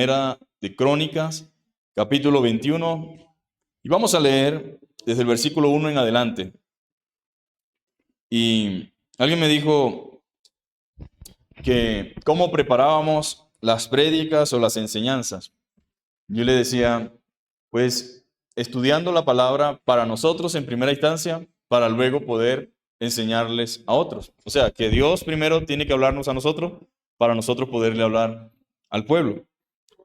Primera de Crónicas, capítulo 21, y vamos a leer desde el versículo 1 en adelante. Y alguien me dijo que cómo preparábamos las prédicas o las enseñanzas. Yo le decía, pues estudiando la palabra para nosotros en primera instancia, para luego poder enseñarles a otros. O sea, que Dios primero tiene que hablarnos a nosotros para nosotros poderle hablar al pueblo.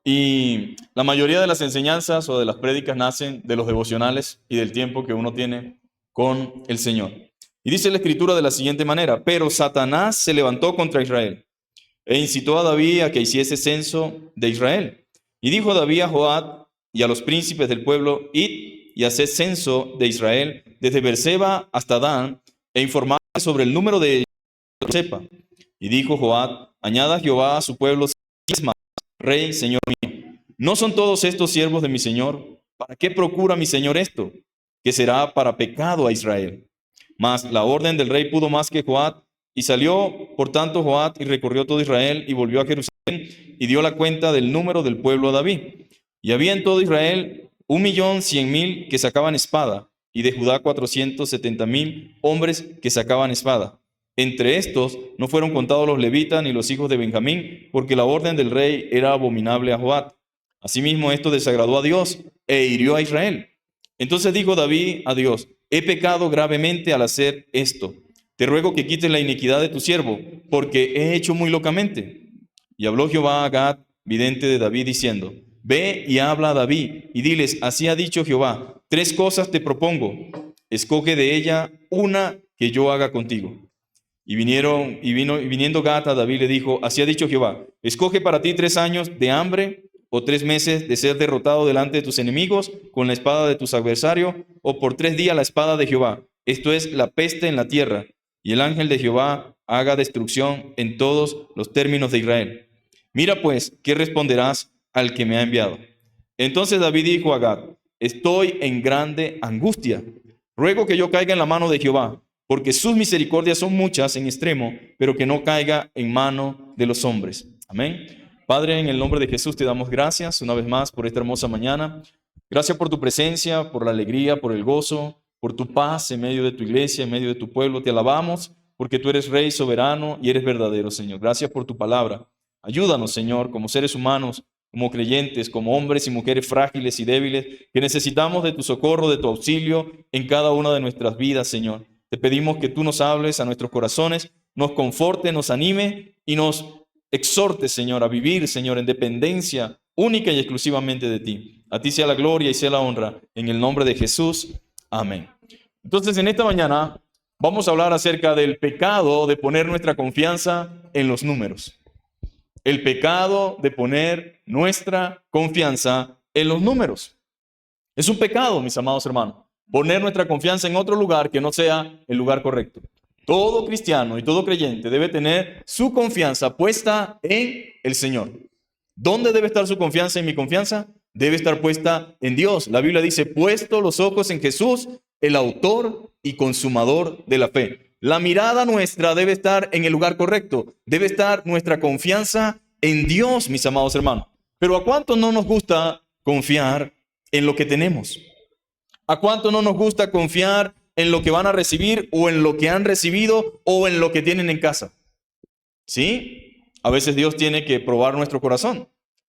Y la mayoría de las enseñanzas o de las prédicas nacen de los devocionales y del tiempo que uno tiene con el Señor. Y dice la Escritura de la siguiente manera: pero Satanás se levantó contra Israel e incitó a David a que hiciese censo de Israel. Y dijo David a Joab y a los príncipes del pueblo: id y haced censo de Israel desde Beerseba hasta Dan, e informad sobre el número de ellos, que lo sepa. Y dijo Joab: añada Jehová a su pueblo 10 más, Rey, Señor mío. ¿No son todos estos siervos de mi Señor? ¿Para qué procura mi Señor esto? Que será para pecado a Israel. Mas la orden del rey pudo más que Joab, y salió por tanto Joab y recorrió todo Israel y volvió a Jerusalén y dio la cuenta del número del pueblo a David. Y había en todo Israel 1,100,000 que sacaban espada, y de Judá 470,000 hombres que sacaban espada. Entre estos no fueron contados los levitas ni los hijos de Benjamín, porque la orden del rey era abominable a Joab. Asimismo, esto desagradó a Dios e hirió a Israel. Entonces dijo David a Dios: he pecado gravemente al hacer esto. Te ruego que quites la iniquidad de tu siervo, porque he hecho muy locamente. Y habló Jehová a Gad, vidente de David, diciendo: ve y habla a David, y diles: así ha dicho Jehová, 3 cosas te propongo, escoge de ella una que yo haga contigo. Y viniendo Gad a David le dijo: así ha dicho Jehová, escoge para ti 3 años de hambre, o 3 meses de ser derrotado delante de tus enemigos con la espada de tus adversarios, o por 3 días la espada de Jehová, esto es, la peste en la tierra, y el ángel de Jehová haga destrucción en todos los términos de Israel. Mira pues, ¿qué responderás al que me ha enviado? Entonces David dijo a Gad: estoy en grande angustia, ruego que yo caiga en la mano de Jehová, porque sus misericordias son muchas en extremo, pero que no caiga en mano de los hombres. Amén. Padre, en el nombre de Jesús te damos gracias una vez más por esta hermosa mañana. Gracias por tu presencia, por la alegría, por el gozo, por tu paz en medio de tu iglesia, en medio de tu pueblo. Te alabamos porque tú eres Rey soberano y eres verdadero, Señor. Gracias por tu palabra. Ayúdanos, Señor, como seres humanos, como creyentes, como hombres y mujeres frágiles y débiles, que necesitamos de tu socorro, de tu auxilio en cada una de nuestras vidas, Señor. Te pedimos que tú nos hables a nuestros corazones, nos conforte, nos anime y nos exhorte, Señor, a vivir, Señor, en dependencia única y exclusivamente de ti. A ti sea la gloria y sea la honra, en el nombre de Jesús. Amén. Entonces, en esta mañana vamos a hablar acerca del pecado de poner nuestra confianza en los números. El pecado de poner nuestra confianza en los números. Es un pecado, mis amados hermanos, poner nuestra confianza en otro lugar que no sea el lugar correcto. Todo cristiano y todo creyente debe tener su confianza puesta en el Señor. ¿Dónde debe estar su confianza y mi confianza? Debe estar puesta en Dios. La Biblia dice: puesto los ojos en Jesús, el autor y consumador de la fe. La mirada nuestra debe estar en el lugar correcto. Debe estar nuestra confianza en Dios, mis amados hermanos. Pero ¿a cuánto no nos gusta confiar en lo que tenemos? ¿A cuánto no nos gusta confiar en lo que van a recibir o en lo que han recibido o en lo que tienen en casa? ¿Sí? A veces Dios tiene que probar nuestro corazón.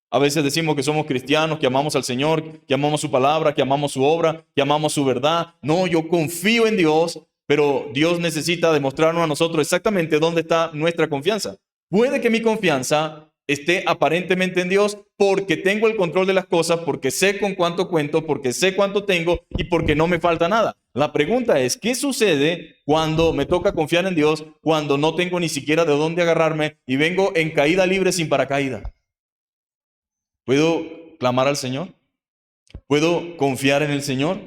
A veces decimos que somos cristianos, que amamos al Señor, que amamos su palabra, que amamos su obra, que amamos su verdad. No, yo confío en Dios, pero Dios necesita demostrarnos a nosotros exactamente dónde está nuestra confianza. Puede que mi confianza esté aparentemente en Dios porque tengo el control de las cosas, porque sé con cuánto cuento, porque sé cuánto tengo y porque no me falta nada. La pregunta es: ¿qué sucede cuando me toca confiar en Dios, cuando no tengo ni siquiera de dónde agarrarme y vengo en caída libre sin paracaídas? ¿Puedo clamar al Señor? ¿Puedo confiar en el Señor?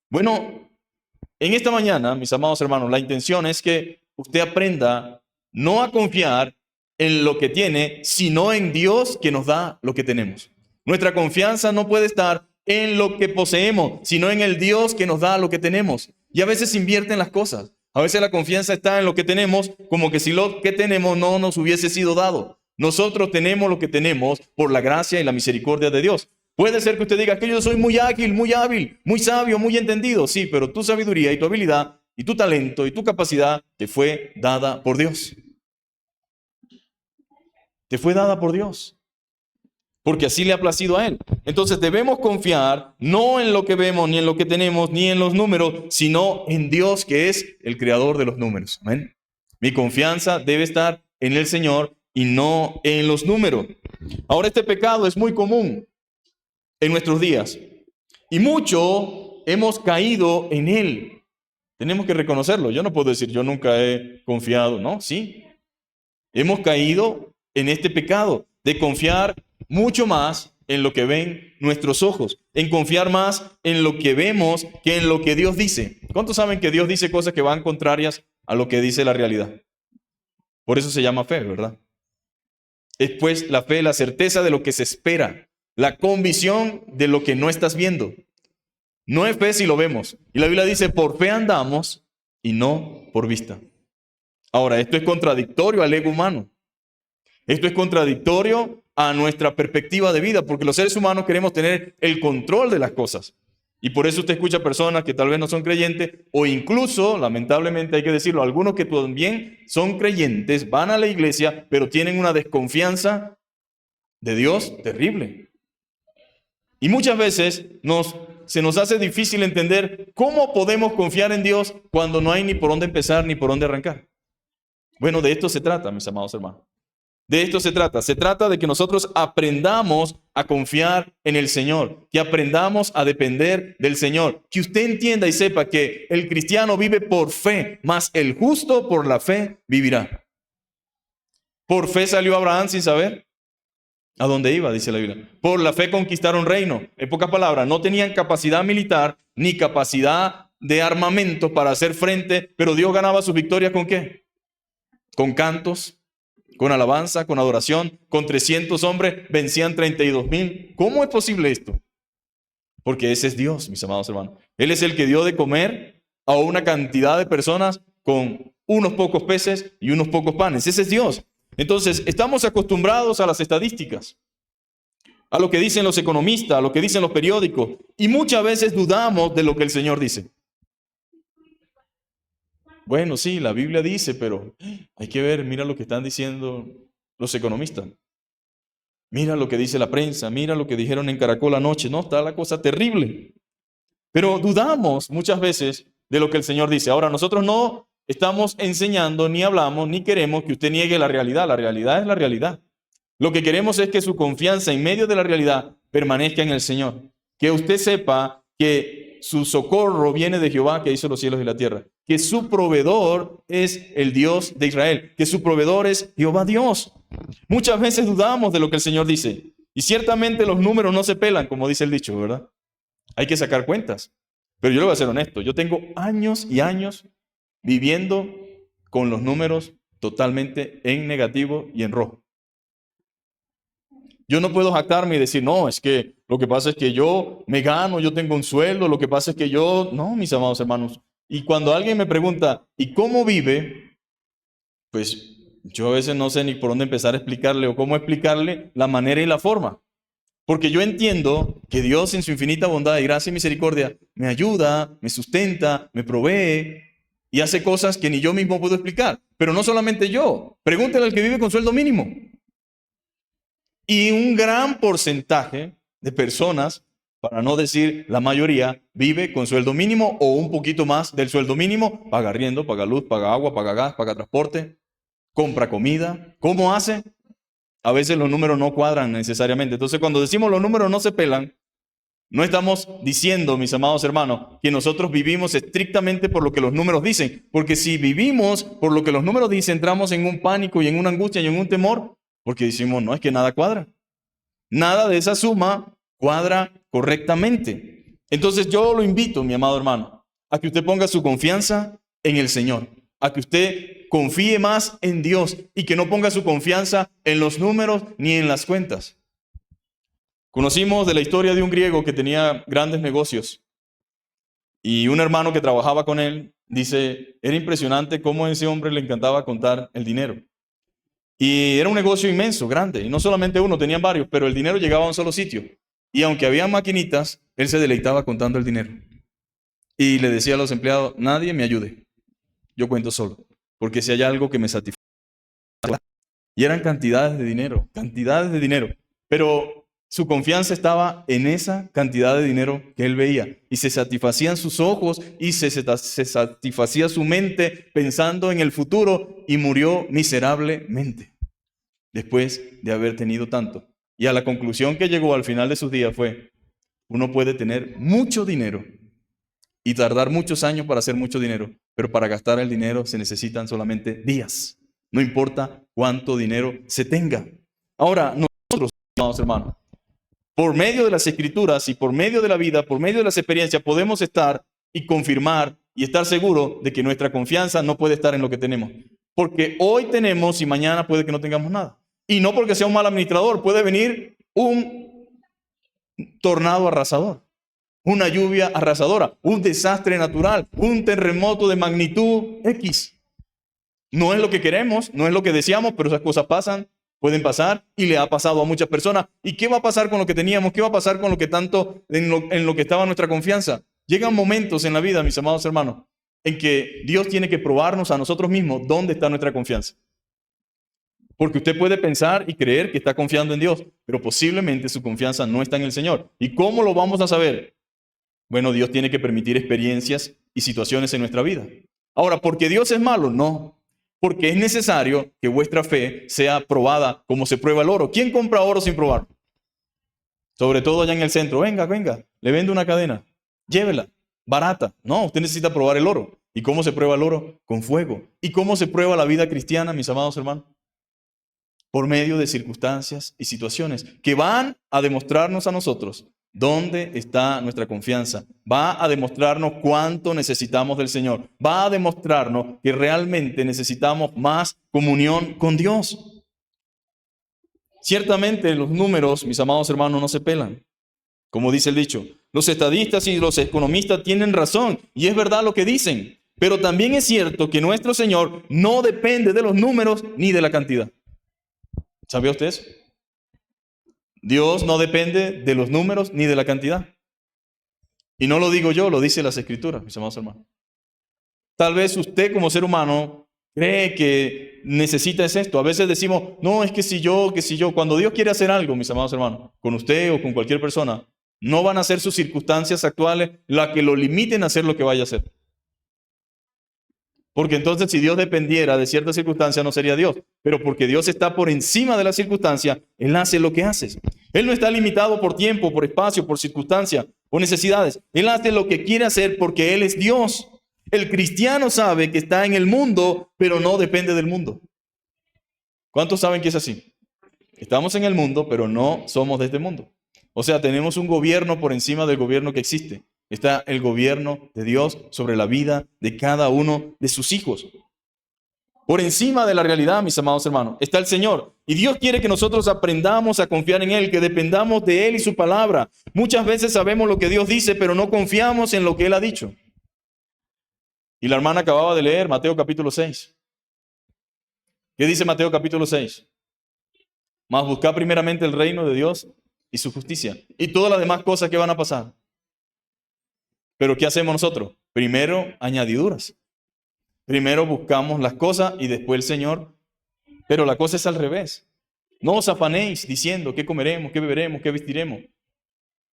Bueno, en esta mañana, mis amados hermanos, la intención es que usted aprenda no a confiar en lo que tiene, sino en Dios que nos da lo que tenemos. Nuestra confianza no puede estar en lo que poseemos, sino en el Dios que nos da lo que tenemos. Y a veces invierten las cosas. A veces la confianza está en lo que tenemos, como que si lo que tenemos no nos hubiese sido dado. Nosotros tenemos lo que tenemos por la gracia y la misericordia de Dios. Puede ser que usted diga que yo soy muy ágil, muy hábil, muy sabio, muy entendido. Sí, pero tu sabiduría y tu habilidad y tu talento y tu capacidad te fue dada por Dios. Te fue dada por Dios. Porque así le ha placido a Él. Entonces debemos confiar no en lo que vemos, ni en lo que tenemos, ni en los números, sino en Dios, que es el creador de los números. Amén. Mi confianza debe estar en el Señor y no en los números. Ahora, este pecado es muy común en nuestros días y mucho hemos caído en él. Tenemos que reconocerlo. Yo no puedo decir yo nunca he confiado, ¿no? Sí, hemos caído en este pecado de confiar mucho más en lo que ven nuestros ojos, en confiar más en lo que vemos que en lo que Dios dice. ¿Cuántos saben que Dios dice cosas que van contrarias a lo que dice la realidad? Por eso se llama fe, ¿verdad? Es pues la fe, la certeza de lo que se espera, la convicción de lo que no estás viendo. No es fe si lo vemos. Y la Biblia dice, por fe andamos y no por vista. Ahora, esto es contradictorio al ego humano. Esto es contradictorio a nuestra perspectiva de vida, porque los seres humanos queremos tener el control de las cosas. Y por eso usted escucha personas que tal vez no son creyentes, o incluso, lamentablemente hay que decirlo, algunos que también son creyentes, van a la iglesia, pero tienen una desconfianza de Dios terrible. Y muchas veces se nos hace difícil entender cómo podemos confiar en Dios cuando no hay ni por dónde empezar ni por dónde arrancar. Bueno, de esto se trata, mis amados hermanos. De esto se trata. Se trata de que nosotros aprendamos a confiar en el Señor, que aprendamos a depender del Señor, que usted entienda y sepa que el cristiano vive por fe, mas el justo por la fe vivirá. Por fe salió Abraham sin saber a dónde iba, dice la Biblia. Por la fe conquistaron reino. En pocas palabras, no tenían capacidad militar ni capacidad de armamento para hacer frente, pero Dios ganaba sus victorias ¿con qué? Con cantos, con alabanza, con adoración. Con 300 hombres vencían 32,000. ¿Cómo es posible esto? Porque ese es Dios, mis amados hermanos. Él es el que dio de comer a una cantidad de personas con unos pocos peces y unos pocos panes. Ese es Dios. Entonces, estamos acostumbrados a las estadísticas, a lo que dicen los economistas, a lo que dicen los periódicos, y muchas veces dudamos de lo que el Señor dice. Bueno, sí, la Biblia dice, pero hay que ver, mira lo que están diciendo los economistas. Mira lo que dice la prensa, mira lo que dijeron en Caracol anoche. No, está la cosa terrible. Pero dudamos muchas veces de lo que el Señor dice. Ahora, nosotros no estamos enseñando, ni hablamos, ni queremos que usted niegue la realidad. La realidad es la realidad. Lo que queremos es que su confianza en medio de la realidad permanezca en el Señor. Que usted sepa que su socorro viene de Jehová, que hizo los cielos y la tierra. Que su proveedor es el Dios de Israel. Que su proveedor es Jehová Dios. Muchas veces dudamos de lo que el Señor dice. Y ciertamente los números no se pelan, como dice el dicho, ¿verdad? Hay que sacar cuentas. Pero yo le voy a ser honesto. Yo tengo años y años viviendo con los números totalmente en negativo y en rojo. Yo no puedo jactarme y decir, no, es que lo que pasa es que yo me gano, yo tengo un sueldo, lo que pasa es que yo... No, mis amados hermanos. Y cuando alguien me pregunta, ¿y cómo vive? Pues yo a veces no sé ni por dónde empezar a explicarle o cómo explicarle la manera y la forma. Porque yo entiendo que Dios en su infinita bondad y gracia y misericordia me ayuda, me sustenta, me provee y hace cosas que ni yo mismo puedo explicar. Pero no solamente yo. Pregúntale al que vive con sueldo mínimo. Y un gran porcentaje de personas, para no decir la mayoría, vive con sueldo mínimo o un poquito más del sueldo mínimo. Paga arriendo, paga luz, paga agua, paga gas, paga transporte, compra comida. ¿Cómo hace? A veces los números no cuadran necesariamente. Entonces, cuando decimos los números no se pelan, no estamos diciendo, mis amados hermanos, que nosotros vivimos estrictamente por lo que los números dicen. Porque si vivimos por lo que los números dicen, entramos en un pánico y en una angustia y en un temor, porque decimos, no, es que nada cuadra. Nada de esa suma cuadra correctamente. Entonces, yo lo invito, mi amado hermano, a que usted ponga su confianza en el Señor. A que usted confíe más en Dios y que no ponga su confianza en los números ni en las cuentas. Conocimos de la historia de un griego que tenía grandes negocios y un hermano que trabajaba con él dice, era impresionante cómo a ese hombre le encantaba contar el dinero. Y era un negocio inmenso, grande. Y no solamente uno, tenían varios, pero el dinero llegaba a un solo sitio. Y aunque había maquinitas, él se deleitaba contando el dinero. Y le decía a los empleados, nadie me ayude. Yo cuento solo. Porque si hay algo que me satisface. Y eran cantidades de dinero, cantidades de dinero. Pero su confianza estaba en esa cantidad de dinero que él veía. Y se satisfacían sus ojos y se satisfacía su mente pensando en el futuro y murió miserablemente después de haber tenido tanto. Y a la conclusión que llegó al final de sus días fue, uno puede tener mucho dinero y tardar muchos años para hacer mucho dinero, pero para gastar el dinero se necesitan solamente días. No importa cuánto dinero se tenga. Ahora, nosotros, amados hermanos, por medio de las Escrituras y por medio de la vida, por medio de las experiencias, podemos estar y confirmar y estar seguros de que nuestra confianza no puede estar en lo que tenemos. Porque hoy tenemos y mañana puede que no tengamos nada. Y no porque sea un mal administrador, puede venir un tornado arrasador, una lluvia arrasadora, un desastre natural, un terremoto de magnitud X. No es lo que queremos, no es lo que deseamos, pero esas cosas pasan, pueden pasar y le ha pasado a muchas personas. ¿Y qué va a pasar con lo que teníamos? ¿Qué va a pasar con lo que tanto, en lo que estaba nuestra confianza? Llegan momentos en la vida, mis amados hermanos, en que Dios tiene que probarnos a nosotros mismos dónde está nuestra confianza. Porque usted puede pensar y creer que está confiando en Dios, pero posiblemente su confianza no está en el Señor. ¿Y cómo lo vamos a saber? Bueno, Dios tiene que permitir experiencias y situaciones en nuestra vida. Ahora, ¿porque Dios es malo? No. Porque es necesario que vuestra fe sea probada como se prueba el oro. ¿Quién compra oro sin probar? Sobre todo allá en el centro. Venga, le vendo una cadena. Llévela, barata. No, usted necesita probar el oro. ¿Y cómo se prueba el oro? Con fuego. ¿Y cómo se prueba la vida cristiana, mis amados hermanos? Por medio de circunstancias y situaciones que van a demostrarnos a nosotros dónde está nuestra confianza. Va a demostrarnos cuánto necesitamos del Señor. Va a demostrarnos que realmente necesitamos más comunión con Dios. Ciertamente los números, mis amados hermanos, no se pelan. Como dice el dicho, los estadistas y los economistas tienen razón y es verdad lo que dicen. Pero también es cierto que nuestro Señor no depende de los números ni de la cantidad. ¿Sabía usted eso? Dios no depende de los números ni de la cantidad. Y no lo digo yo, lo dice las Escrituras, mis amados hermanos. Tal vez usted como ser humano cree que necesita esto. A veces decimos, no, es que si yo. Cuando Dios quiere hacer algo, mis amados hermanos, con usted o con cualquier persona, no van a ser sus circunstancias actuales las que lo limiten a hacer lo que vaya a hacer. Porque entonces si Dios dependiera de ciertas circunstancias no sería Dios. Pero porque Dios está por encima de las circunstancias, Él hace lo que hace. Él no está limitado por tiempo, por espacio, por circunstancias o necesidades. Él hace lo que quiere hacer porque Él es Dios. El cristiano sabe que está en el mundo, pero no depende del mundo. ¿Cuántos saben que es así? Estamos en el mundo, pero no somos de este mundo. O sea, tenemos un gobierno por encima del gobierno que existe. Está el gobierno de Dios sobre la vida de cada uno de sus hijos. Por encima de la realidad, mis amados hermanos, está el Señor. Y Dios quiere que nosotros aprendamos a confiar en Él, que dependamos de Él y su palabra. Muchas veces sabemos lo que Dios dice, pero no confiamos en lo que Él ha dicho. Y la hermana acababa de leer Mateo capítulo 6. ¿Qué dice Mateo capítulo 6? Mas buscad primeramente el reino de Dios y su justicia. Y todas las demás cosas que van a pasar. Pero ¿qué hacemos nosotros? Primero añadiduras. Primero buscamos las cosas y después el Señor. Pero la cosa es al revés. No os afanéis diciendo qué comeremos, qué beberemos, qué vestiremos.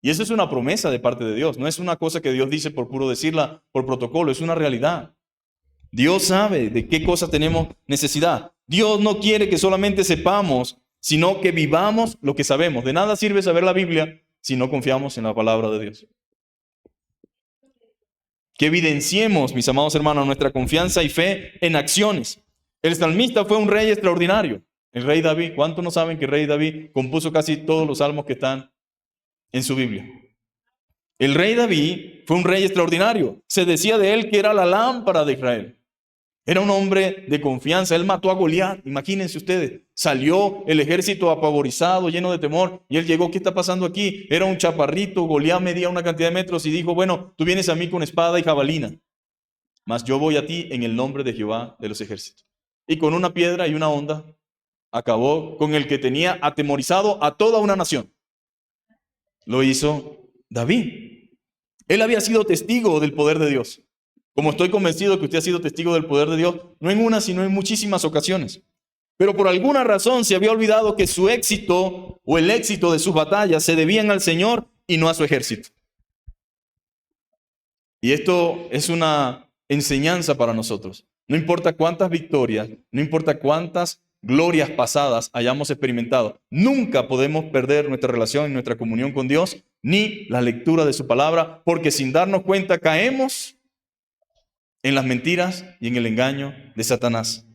Y eso es una promesa de parte de Dios. No es una cosa que Dios dice por puro decirla, por protocolo. Es una realidad. Dios sabe de qué cosas tenemos necesidad. Dios no quiere que solamente sepamos, sino que vivamos lo que sabemos. De nada sirve saber la Biblia si no confiamos en la palabra de Dios. Que evidenciemos, mis amados hermanos, nuestra confianza y fe en acciones. El salmista fue un rey extraordinario. El rey David, ¿cuántos no saben que el rey David compuso casi todos los salmos que están en su Biblia? El rey David fue un rey extraordinario. Se decía de él que era la lámpara de Israel. Era un hombre de confianza. Él mató a Goliat. Imagínense ustedes. Salió el ejército apavorizado, lleno de temor. Y él llegó. ¿Qué está pasando aquí? Era un chaparrito. Goliat medía una cantidad de metros y dijo, bueno, tú vienes a mí con espada y jabalina. Mas yo voy a ti en el nombre de Jehová de los ejércitos. Y con una piedra y una honda acabó con el que tenía atemorizado a toda una nación. Lo hizo David. Él había sido testigo del poder de Dios. Como estoy convencido que usted ha sido testigo del poder de Dios, no en una, sino en muchísimas ocasiones. Pero por alguna razón se había olvidado que su éxito o el éxito de sus batallas se debían al Señor y no a su ejército. Y esto es una enseñanza para nosotros. No importa cuántas victorias, no importa cuántas glorias pasadas hayamos experimentado, nunca podemos perder nuestra relación y nuestra comunión con Dios, ni la lectura de su palabra, porque sin darnos cuenta caemos en las mentiras y en el engaño de Satanás.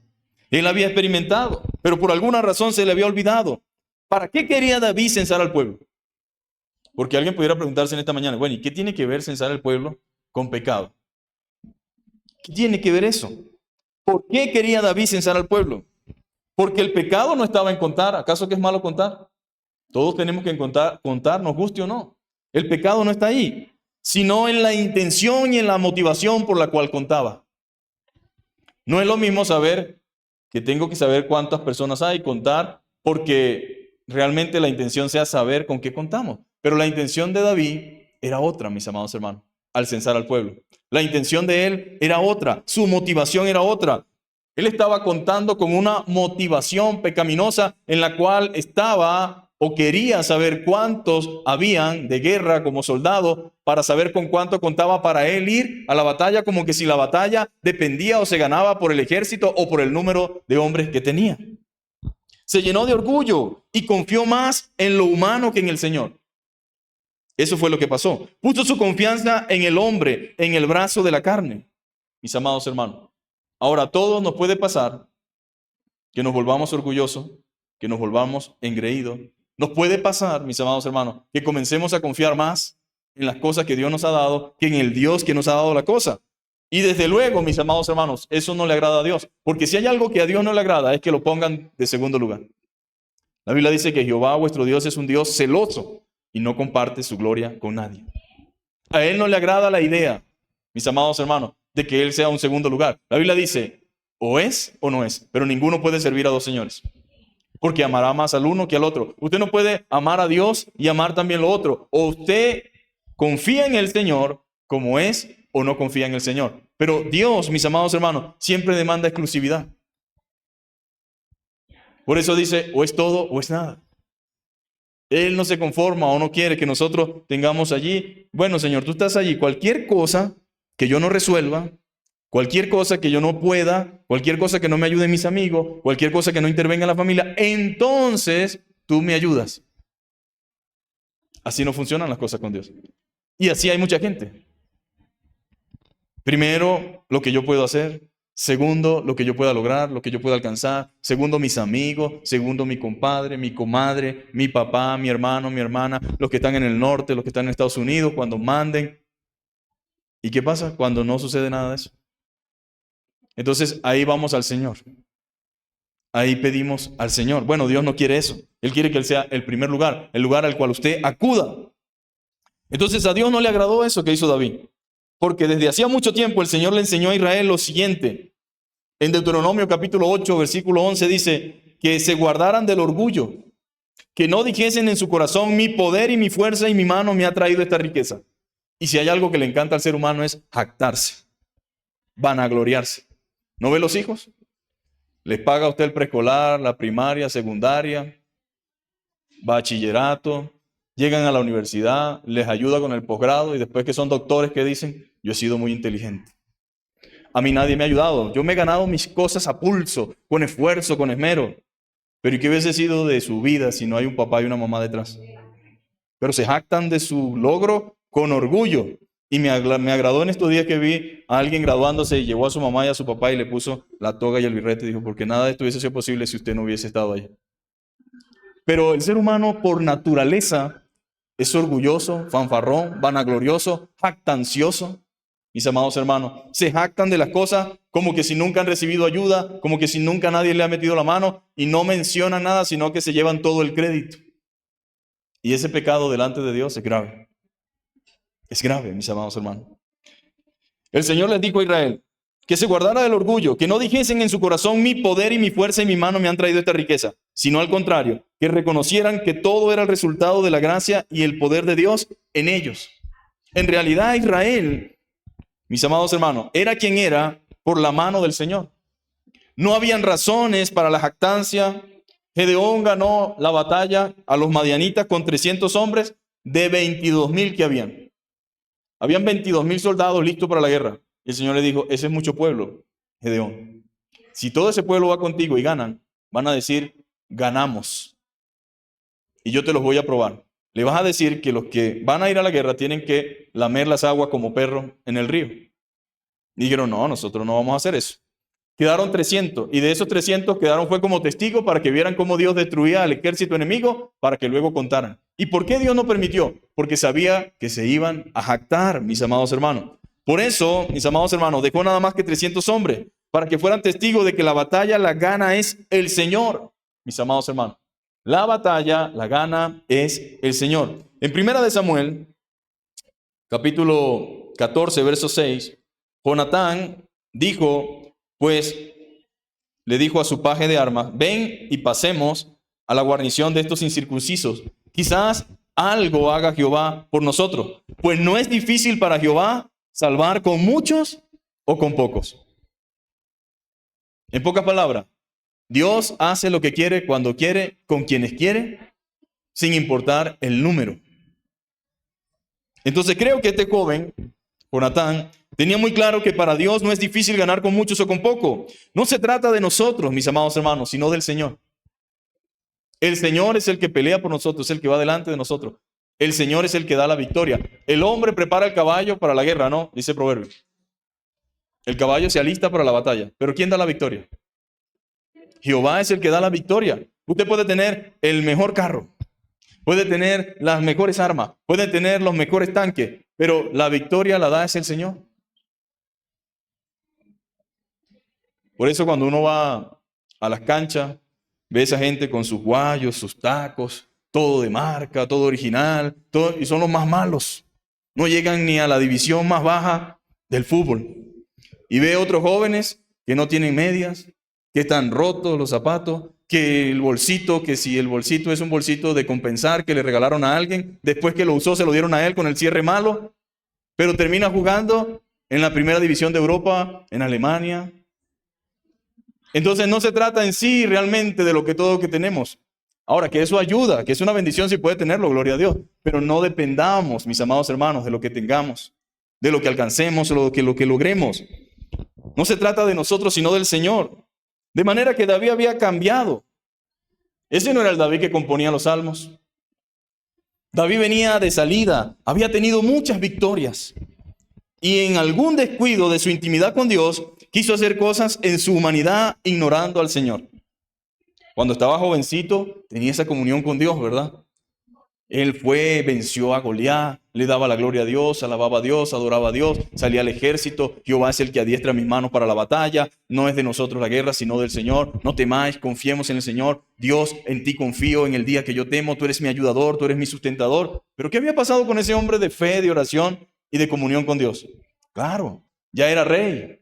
Él había experimentado, pero por alguna razón se le había olvidado. ¿Para qué quería David censar al pueblo? Porque alguien pudiera preguntarse en esta mañana, bueno, ¿y qué tiene que ver censar al pueblo con pecado? ¿Qué tiene que ver eso? ¿Por qué quería David censar al pueblo? Porque el pecado no estaba en contar. ¿Acaso que es malo contar? Todos tenemos que contar, nos guste o no. El pecado no está ahí, sino en la intención y en la motivación por la cual contaba. No es lo mismo saber que tengo que saber cuántas personas hay, contar, porque realmente la intención sea saber con qué contamos. Pero la intención de David era otra, mis amados hermanos, al censar al pueblo. La intención de él era otra, su motivación era otra. Él estaba contando con una motivación pecaminosa en la cual estaba o quería saber cuántos habían de guerra como soldado para saber con cuánto contaba para él ir a la batalla, como que si la batalla dependía o se ganaba por el ejército o por el número de hombres que tenía. Se llenó de orgullo y confió más en lo humano que en el Señor. Eso fue lo que pasó. Puso su confianza en el hombre, en el brazo de la carne. Mis amados hermanos, ahora a todos nos puede pasar que nos volvamos orgullosos, que nos volvamos engreídos. Nos puede pasar, mis amados hermanos, que comencemos a confiar más en las cosas que Dios nos ha dado que en el Dios que nos ha dado la cosa. Y desde luego, mis amados hermanos, eso no le agrada a Dios. Porque si hay algo que a Dios no le agrada, es que lo pongan de segundo lugar. La Biblia dice que Jehová, vuestro Dios, es un Dios celoso y no comparte su gloria con nadie. A Él no le agrada la idea, mis amados hermanos, de que Él sea un segundo lugar. La Biblia dice, o es o no es, pero ninguno puede servir a dos señores. Porque amará más al uno que al otro. Usted no puede amar a Dios y amar también lo otro. O usted confía en el Señor como es o no confía en el Señor. Pero Dios, mis amados hermanos, siempre demanda exclusividad. Por eso dice, o es todo o es nada. Él no se conforma o no quiere que nosotros tengamos allí, bueno, Señor, tú estás allí. Cualquier cosa que yo no resuelva, cualquier cosa que yo no pueda, cualquier cosa que no me ayuden mis amigos, cualquier cosa que no intervenga en la familia, entonces tú me ayudas. Así no funcionan las cosas con Dios. Y así hay mucha gente. Primero, lo que yo puedo hacer. Segundo, lo que yo pueda lograr, lo que yo pueda alcanzar. Segundo, mis amigos. Segundo, mi compadre, mi comadre, mi papá, mi hermano, mi hermana, los que están en el norte, los que están en Estados Unidos, cuando manden. ¿Y qué pasa cuando no sucede nada de eso? Entonces ahí vamos al Señor. Ahí pedimos al Señor. Bueno, Dios no quiere eso. Él quiere que Él sea el primer lugar, el lugar al cual usted acuda. Entonces a Dios no le agradó eso que hizo David. Porque desde hacía mucho tiempo el Señor le enseñó a Israel lo siguiente. En Deuteronomio capítulo 8, versículo 11 dice que se guardaran del orgullo, que no dijesen en su corazón, mi poder y mi fuerza y mi mano me ha traído esta riqueza. Y si hay algo que le encanta al ser humano es jactarse, vanagloriarse. ¿No ve los hijos? Les paga a usted el preescolar, la primaria, secundaria, bachillerato, llegan a la universidad, les ayuda con el posgrado y después que son doctores que dicen, yo he sido muy inteligente. A mí nadie me ha ayudado. Yo me he ganado mis cosas a pulso, con esfuerzo, con esmero. Pero ¿y qué hubiese sido de su vida si no hay un papá y una mamá detrás? Pero se jactan de su logro con orgullo. Y me agradó en estos días que vi a alguien graduándose y llevó a su mamá y a su papá y le puso la toga y el birrete. Dijo, porque nada de esto hubiese sido posible si usted no hubiese estado ahí. Pero el ser humano por naturaleza es orgulloso, fanfarrón, vanaglorioso, jactancioso. Mis amados hermanos, se jactan de las cosas como que si nunca han recibido ayuda, como que si nunca nadie le ha metido la mano y no mencionan nada, sino que se llevan todo el crédito. Y ese pecado delante de Dios es grave. Es grave, mis amados hermanos. El Señor les dijo a Israel que se guardara del orgullo, que no dijesen en su corazón, mi poder y mi fuerza y mi mano me han traído esta riqueza. sino al contrario, que reconocieran que todo era el resultado de la gracia y el poder de Dios en ellos. En realidad, Israel, mis amados hermanos, era quien era por la mano del Señor. No habían razones para la jactancia. Gedeón ganó la batalla a los madianitas con 300 hombres de 22,000 que habían. Habían 22,000 soldados listos para la guerra. Y el Señor le dijo, ese es mucho pueblo, Gedeón. Si todo ese pueblo va contigo y ganan, van a decir, ganamos. Y yo te los voy a probar. Le vas a decir que los que van a ir a la guerra tienen que lamer las aguas como perros en el río. Y dijeron, no, nosotros no vamos a hacer eso. Quedaron 300 y de esos 300 quedaron fue como testigos para que vieran cómo Dios destruía al ejército enemigo para que luego contaran. ¿Y por qué Dios no permitió? Porque sabía que se iban a jactar, mis amados hermanos. Por eso, mis amados hermanos, dejó nada más que 300 hombres para que fueran testigos de que la batalla la gana es el Señor, mis amados hermanos. La batalla la gana es el Señor. En 1 Samuel, capítulo 14, verso 6, Jonatán dijo, pues le dijo a su paje de armas, ven y pasemos a la guarnición de estos incircuncisos. Quizás algo haga Jehová por nosotros, pues no es difícil para Jehová salvar con muchos o con pocos. En pocas palabras, Dios hace lo que quiere, cuando quiere, con quienes quiere, sin importar el número. Entonces creo que este joven, Jonatán, tenía muy claro que para Dios no es difícil ganar con muchos o con pocos. No se trata de nosotros, mis amados hermanos, sino del Señor. El Señor es el que pelea por nosotros, es el que va delante de nosotros. El Señor es el que da la victoria. El hombre prepara el caballo para la guerra, ¿no? Dice el proverbio. El caballo se alista para la batalla. ¿Pero quién da la victoria? Jehová es el que da la victoria. Usted puede tener el mejor carro, puede tener las mejores armas, puede tener los mejores tanques, pero la victoria la da es el Señor. Por eso cuando uno va a las canchas, ve a esa gente con sus guayos, sus tacos, todo de marca, todo original, todo, y son los más malos. No llegan ni a la división más baja del fútbol. Y ve otros jóvenes que no tienen medias, que están rotos los zapatos, que el bolsito, que si el bolsito es un bolsito de compensar que le regalaron a alguien, después que lo usó se lo dieron a él con el cierre malo, pero termina jugando en la primera división de Europa, en Alemania. Entonces no se trata en sí realmente de lo que todo que tenemos. Ahora, que eso ayuda, que es una bendición si puede tenerlo, gloria a Dios. Pero no dependamos, mis amados hermanos, de lo que tengamos, de lo que alcancemos, o lo que logremos. No se trata de nosotros, sino del Señor. De manera que David había cambiado. Ese no era el David que componía los salmos. David venía de salida, había tenido muchas victorias. Y en algún descuido de su intimidad con Dios, quiso hacer cosas en su humanidad ignorando al Señor. Cuando estaba jovencito, tenía esa comunión con Dios, ¿verdad? Él venció a Goliat, le daba la gloria a Dios, alababa a Dios, adoraba a Dios, salía al ejército. Jehová es el que adiestra mis manos para la batalla. No es de nosotros la guerra, sino del Señor. No temáis, confiemos en el Señor. Dios, en ti confío en el día que yo temo. Tú eres mi ayudador, tú eres mi sustentador. Pero ¿qué había pasado con ese hombre de fe, de oración y de comunión con Dios? Claro, ya era rey.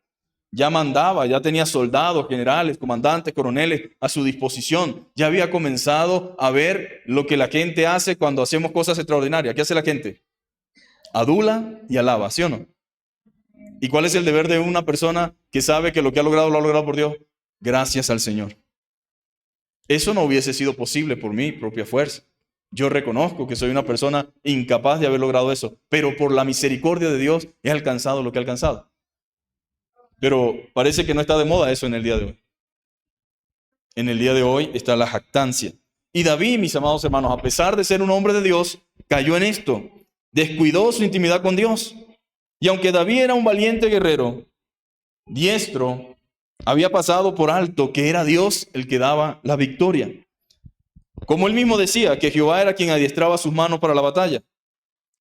Ya mandaba, ya tenía soldados, generales, comandantes, coroneles a su disposición. Ya había comenzado a ver lo que la gente hace cuando hacemos cosas extraordinarias. ¿Qué hace la gente? Adula y alaba, ¿sí o no? ¿Y cuál es el deber de una persona que sabe que lo que ha logrado lo ha logrado por Dios? Gracias al Señor. Eso no hubiese sido posible por mi propia fuerza. Yo reconozco que soy una persona incapaz de haber logrado eso, pero por la misericordia de Dios he alcanzado lo que he alcanzado. Pero parece que no está de moda eso en el día de hoy. En el día de hoy está la jactancia. Y David, mis amados hermanos, a pesar de ser un hombre de Dios, cayó en esto. Descuidó su intimidad con Dios. Y aunque David era un valiente guerrero, diestro, había pasado por alto que era Dios el que daba la victoria. Como él mismo decía, que Jehová era quien adiestraba sus manos para la batalla.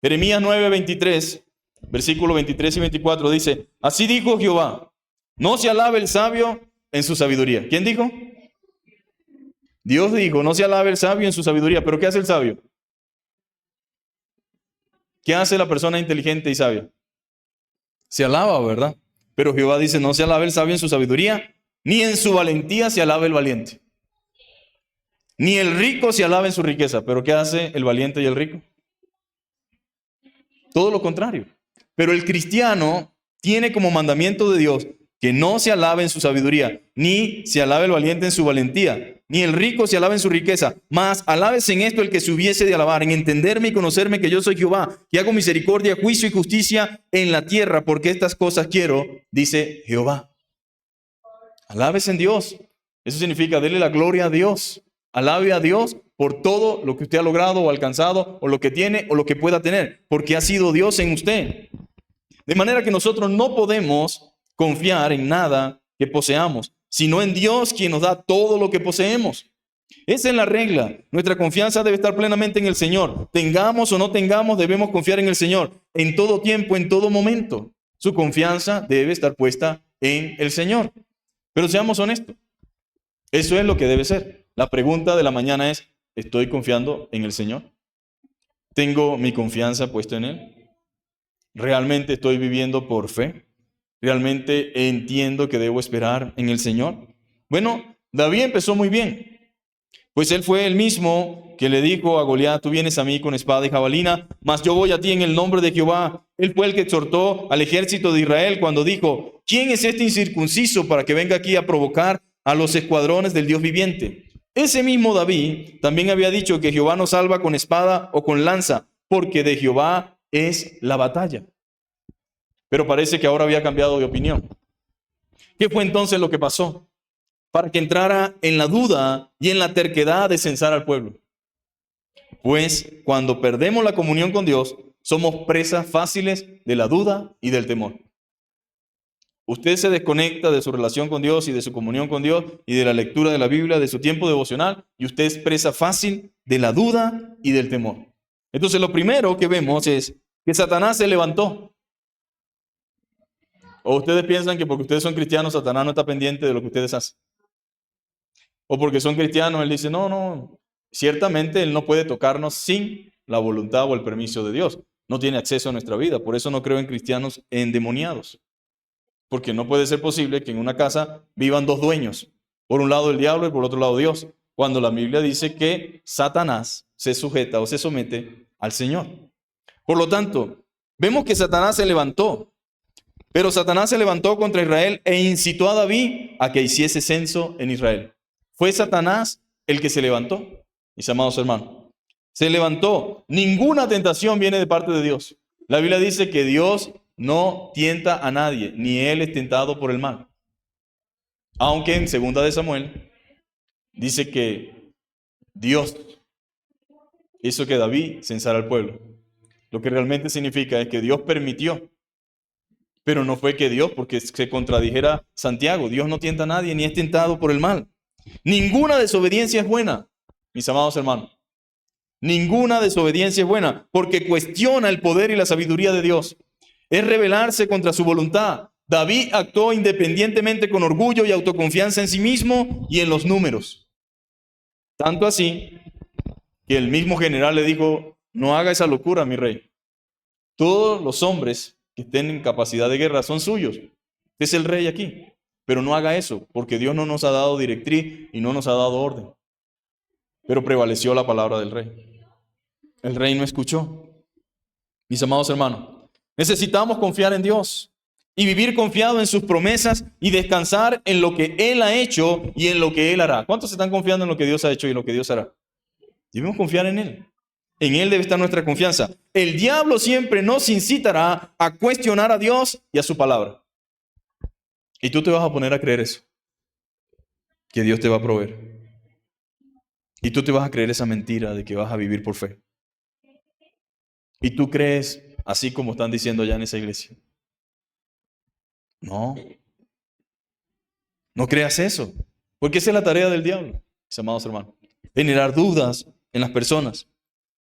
Jeremías 9:23, versículos 23 y 24 dice, así dijo Jehová, no se alabe el sabio en su sabiduría. ¿Quién dijo? Dios dijo, no se alabe el sabio en su sabiduría. ¿Pero qué hace el sabio? ¿Qué hace la persona inteligente y sabia? Se alaba, ¿verdad? Pero Jehová dice, no se alabe el sabio en su sabiduría, ni en su valentía se alabe el valiente. ni el rico se alaba en su riqueza. ¿Pero qué hace el valiente y el rico? Todo lo contrario. Pero el cristiano tiene como mandamiento de Dios que no se alabe en su sabiduría, ni se alabe el valiente en su valentía, ni el rico se alabe en su riqueza, mas alábese en esto el que se hubiese de alabar, en entenderme y conocerme que yo soy Jehová, que hago misericordia, juicio y justicia en la tierra, porque estas cosas quiero, dice Jehová. Alabes en Dios. Eso significa, dele la gloria a Dios. Alabe a Dios por todo lo que usted ha logrado o alcanzado, o lo que tiene o lo que pueda tener, porque ha sido Dios en usted. De manera que nosotros no podemos confiar en nada que poseamos, sino en Dios, quien nos da todo lo que poseemos. Esa es la regla. Nuestra confianza debe estar plenamente en el Señor. Tengamos o no tengamos, debemos confiar en el Señor. En todo tiempo, en todo momento. Su confianza debe estar puesta en el Señor. Pero seamos honestos. Eso es lo que debe ser. La pregunta de la mañana es, ¿estoy confiando en el Señor? ¿Tengo mi confianza puesta en Él? ¿Realmente estoy viviendo por fe? ¿Realmente entiendo que debo esperar en el Señor? Bueno, David empezó muy bien, pues él fue el mismo que le dijo a Goliat, tú vienes a mí con espada y jabalina, mas yo voy a ti en el nombre de Jehová. Él fue el que exhortó al ejército de Israel cuando dijo, ¿quién es este incircunciso para que venga aquí a provocar a los escuadrones del Dios viviente? Ese mismo David también había dicho que Jehová no salva con espada o con lanza, porque de Jehová es la batalla. Pero parece que ahora había cambiado de opinión. ¿Qué fue entonces lo que pasó? Para que entrara en la duda y en la terquedad de censar al pueblo. Pues cuando perdemos la comunión con Dios, somos presas fáciles de la duda y del temor. Usted se desconecta de su relación con Dios y de su comunión con Dios y de la lectura de la Biblia, de su tiempo devocional, y usted es presa fácil de la duda y del temor. Entonces lo primero que vemos es que Satanás se levantó. ¿O ustedes piensan que porque ustedes son cristianos, Satanás no está pendiente de lo que ustedes hacen? O porque son cristianos, él dice, no, ciertamente él no puede tocarnos sin la voluntad o el permiso de Dios. No tiene acceso a nuestra vida. Por eso no creo en cristianos endemoniados. Porque no puede ser posible que en una casa vivan dos dueños. Por un lado el diablo y por otro lado Dios. Cuando la Biblia dice que Satanás se sujeta o se somete al Señor. Por lo tanto, vemos que Satanás se levantó. Pero Satanás se levantó contra Israel e incitó a David a que hiciese censo en Israel. Fue Satanás el que se levantó, mis amados hermanos. Se levantó. Ninguna tentación viene de parte de Dios. La Biblia dice que Dios no tienta a nadie, ni él es tentado por el mal. Aunque en 2 de Samuel dice que Dios hizo que David censara al pueblo. Lo que realmente significa es que Dios permitió. Pero no fue que Dios, porque se contradijera Santiago. Dios no tienta a nadie, ni es tentado por el mal. Ninguna desobediencia es buena, mis amados hermanos. Ninguna desobediencia es buena, porque cuestiona el poder y la sabiduría de Dios. Es rebelarse contra su voluntad. David actuó independientemente con orgullo y autoconfianza en sí mismo y en los números. Tanto así que el mismo general le dijo, no haga esa locura, mi rey. Todos los hombres que estén en capacidad de guerra son suyos. Usted es el rey aquí. Pero no haga eso, porque Dios no nos ha dado directriz y no nos ha dado orden. Pero prevaleció la palabra del rey. El rey no escuchó. Mis amados hermanos, necesitamos confiar en Dios y vivir confiado en sus promesas y descansar en lo que Él ha hecho y en lo que Él hará. ¿Cuántos están confiando en lo que Dios ha hecho y en lo que Dios hará? Debemos confiar en Él. En Él debe estar nuestra confianza. El diablo siempre nos incitará a cuestionar a Dios y a su palabra. Y tú te vas a poner a creer eso, que Dios te va a proveer. Y tú te vas a creer esa mentira de que vas a vivir por fe. Y tú crees así como están diciendo allá en esa iglesia. No creas eso, porque esa es la tarea del diablo, mis amados hermanos. Generar dudas en las personas.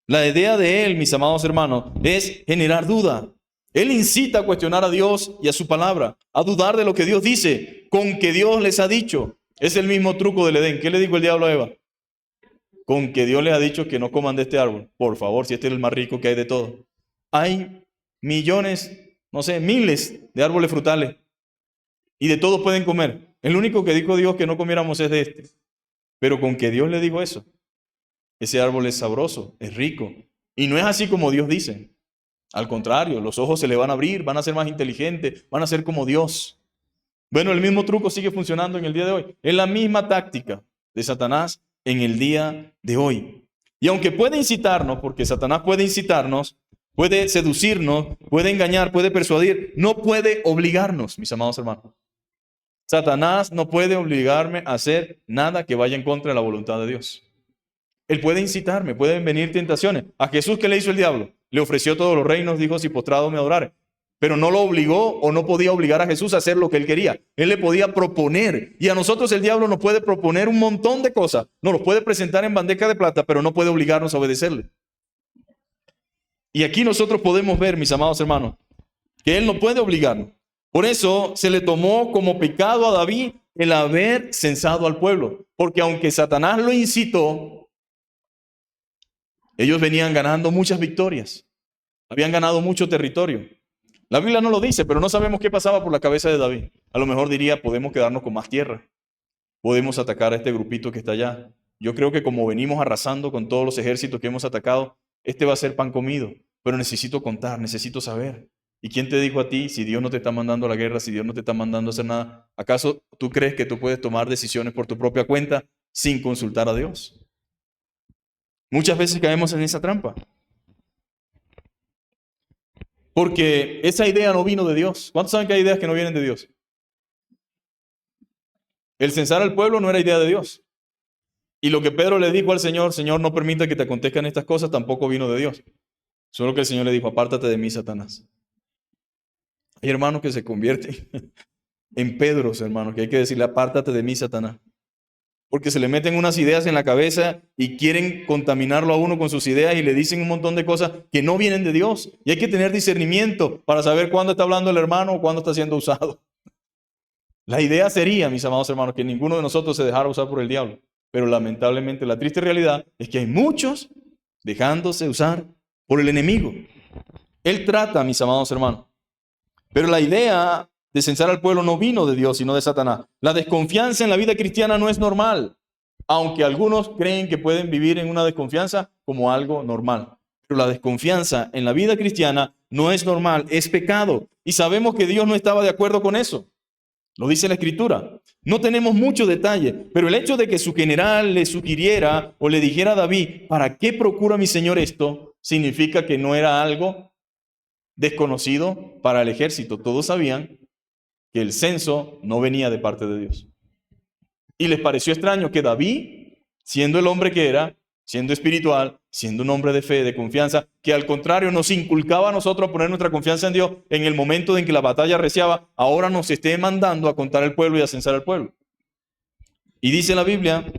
La idea de él, mis amados hermanos, es generar duda. Él incita a cuestionar a Dios y a su palabra, a dudar de lo que Dios dice, con que Dios les ha dicho. Es el mismo truco del Edén. ¿Qué le dijo el diablo a Eva? Con que Dios les ha dicho que no coman de este árbol. Por favor, si este es el más rico que hay de todo. Hay millones, miles de árboles frutales. Y de todos pueden comer. El único que dijo Dios que no comiéramos es de este. Pero con que Dios le dijo eso. ese árbol es sabroso, es rico. Y no es así como Dios dice. Al contrario, los ojos se le van a abrir, van a ser más inteligentes, van a ser como Dios. Bueno, el mismo truco sigue funcionando en el día de hoy. Es la misma táctica de Satanás en el día de hoy. Y aunque puede incitarnos, porque Satanás puede incitarnos, puede seducirnos, puede engañar, puede persuadir, no puede obligarnos, mis amados hermanos. Satanás no puede obligarme a hacer nada que vaya en contra de la voluntad de Dios. Él puede incitarme, pueden venir tentaciones. A Jesús, ¿qué le hizo el diablo? Le ofreció todos los reinos, dijo, si postrado me adorare. Pero no lo obligó o no podía obligar a Jesús a hacer lo que él quería. Él le podía proponer. Y a nosotros el diablo nos puede proponer un montón de cosas. Nos los puede presentar en bandeja de plata, pero no puede obligarnos a obedecerle. Y aquí nosotros podemos ver, mis amados hermanos, que él no puede obligarnos. Por eso se le tomó como pecado a David el haber censado al pueblo. Porque aunque Satanás lo incitó, ellos venían ganando muchas victorias. Habían ganado mucho territorio. La Biblia no lo dice, pero no sabemos qué pasaba por la cabeza de David. A lo mejor diría, podemos quedarnos con más tierra. Podemos atacar a este grupito que está allá. Yo creo que como venimos arrasando con todos los ejércitos que hemos atacado, este va a ser pan comido. Pero necesito contar, necesito saber. ¿Y quién te dijo a ti, si Dios no te está mandando a la guerra, si Dios no te está mandando a hacer nada? ¿Acaso tú crees que tú puedes tomar decisiones por tu propia cuenta sin consultar a Dios? Muchas veces caemos en esa trampa. Porque esa idea no vino de Dios. ¿Cuántos saben que hay ideas que no vienen de Dios? El censar al pueblo no era idea de Dios. Y lo que Pedro le dijo al Señor, Señor, no permita que te acontezcan estas cosas, tampoco vino de Dios. Solo que el Señor le dijo, apártate de mí, Satanás. Hay hermanos que se convierten en Pedros, hermanos, que hay que decirle, apártate de mí, Satanás. Porque se le meten unas ideas en la cabeza y quieren contaminarlo a uno con sus ideas y le dicen un montón de cosas que no vienen de Dios. Y hay que tener discernimiento para saber cuándo está hablando el hermano o cuándo está siendo usado. La idea sería, mis amados hermanos, que ninguno de nosotros se dejara usar por el diablo. Pero lamentablemente la triste realidad es que hay muchos dejándose usar por el enemigo. Él trata, mis amados hermanos. Pero la idea de censar al pueblo no vino de Dios, sino de Satanás. La desconfianza en la vida cristiana no es normal, aunque algunos creen que pueden vivir en una desconfianza como algo normal. Pero la desconfianza en la vida cristiana no es normal, es pecado. Y sabemos que Dios no estaba de acuerdo con eso. Lo dice la Escritura. No tenemos mucho detalle, pero el hecho de que su general le sugiriera o le dijera a David, ¿para qué procura mi señor esto? Significa que no era algo desconocido para el ejército. Todos sabían que el censo no venía de parte de Dios. Y les pareció extraño que David, siendo el hombre que era, siendo espiritual, siendo un hombre de fe, de confianza, que al contrario nos inculcaba a nosotros a poner nuestra confianza en Dios en el momento en que la batalla arreciaba, ahora nos esté mandando a contar al pueblo y a censar al pueblo. Y dice la Biblia